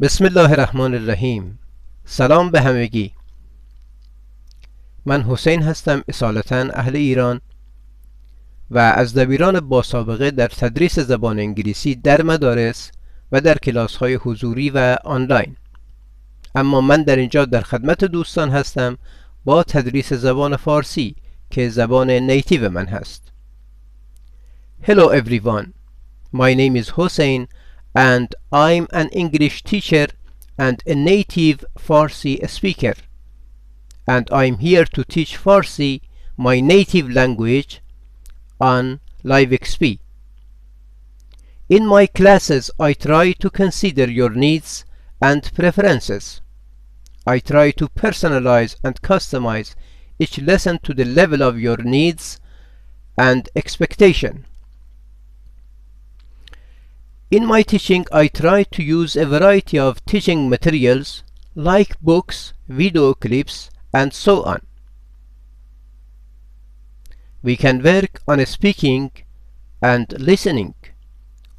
بسم الله الرحمن الرحیم. سلام به همگی. من حسین هستم، اصالتا اهل ایران و از دبیران با سابقه در تدریس زبان انگلیسی در مدارس و در کلاس های حضوری و آنلاین. اما من در اینجا در خدمت دوستان هستم با تدریس زبان فارسی که زبان نیتیو من هست. Hello everyone. My name is Hossein and I'm an English teacher and a native Farsi speaker. And I'm here to teach Farsi, my native language, on LiveXP. In my classes, I try to consider your needs and preferences. I try to personalize and customize each lesson to the level of your needs and expectation. In my teaching, I try to use a variety of teaching materials like books, video clips, and so on. We can work on speaking and listening,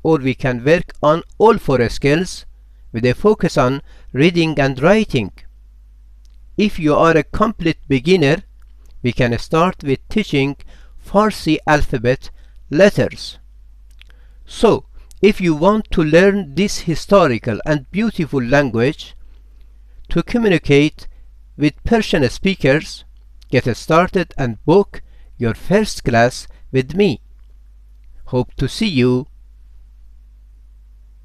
or we can work on all four skills with a focus on reading and writing. If you are a complete beginner, we can start with teaching Farsi alphabet letters. So, if you want to learn this historical and beautiful language to communicate with Persian speakers, get started and book your first class with me. Hope to see you